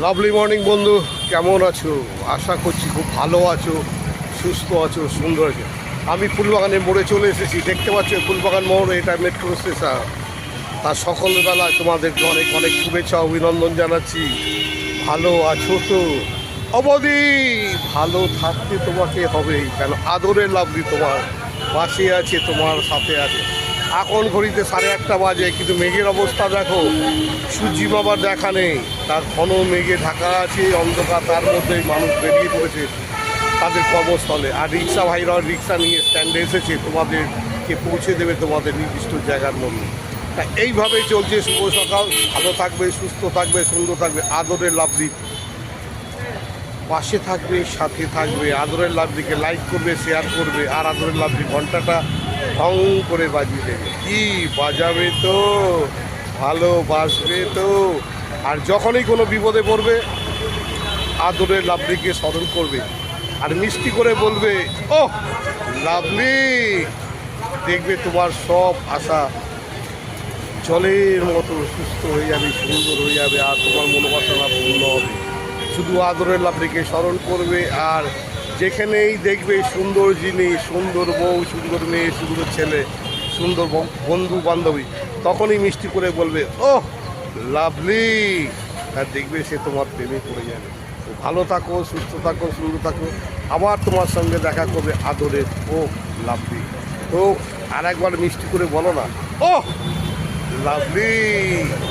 Lovely morning বন্ধু, কেমন আছো? আশা করছি খুব ভালো আছো, সুস্থ আছো, সুন্দর আছো। আমি ফুলবাগানের মোড়ে চলে এসেছি, দেখতে পাচ্ছ ফুলবাগান মোড়, এটা মেট্রো স্টেশন। তার সকালবেলায় তোমাদেরকে অনেক অনেক শুভেচ্ছা অভিনন্দন জানাচ্ছি। ভালো আছো তো? অবধি ভালো থাকতে তোমাকে হবেই, কেন আদরের লাভলি তোমার পাশে আছে, তোমার সাথে আছে। এখন ঘড়িতে 8:30 বাজে, কিন্তু মেঘের অবস্থা দেখো, সূর্যি বাবার দেখা নেই। তার ঘন মেঘে ঢাকা আছে, অন্ধকার, তার মধ্যে মানুষ বেরিয়ে পড়েছে তাদের কর্মস্থলে। আর রিক্সা ভাইরা রিক্সা নিয়ে স্ট্যান্ডে এসেছে, তোমাদেরকে পৌঁছে দেবে তোমাদের নির্দিষ্ট জায়গার মধ্যে। তা এইভাবেই চলছে। শুভ সকাল, ভালো থাকবে, সুস্থ থাকবে, সুন্দর থাকবে। আদরের লাভলি পাশে থাকবে, সাথে থাকবে। আদরের লাভলিকে লাইক করবে, শেয়ার করবে। আর আদরের লাভলি ঘন্টাটা ঢং করে বাজিয়ে দেবে। কি বাজাবে তো, ভালোবাসবে তো। আর যখনই কোনো বিপদে পড়বে, আদরের লাভলিকে স্মরণ করবে আর মিষ্টি করে বলবে, ও লাভলি। দেখবে তোমার সব আশা জলের মতো সুস্থ হয়ে যাবে, সুন্দর হয়ে যাবে, আর তোমার মনোবাসনা পূর্ণ হবে। শুধু আদরের লাভলিকে স্মরণ করবে, আর যেখানেই দেখবে সুন্দর জিনিস, সুন্দর বউ, সুন্দর মেয়ে, সুন্দর ছেলে, সুন্দর বন্ধু বান্ধবী, তখনই মিষ্টি করে বলবে, ও লাভলি। আর দেখবে সে তোমার প্রেমে পড়ে যাবে। তো ভালো থাকো, সুস্থ থাকো, সুন্দর থাকো। আবার তোমার সঙ্গে দেখা করবে আদরের ও লাভলি। তো আর একবার মিষ্টি করে বলো না, ও লাভলি।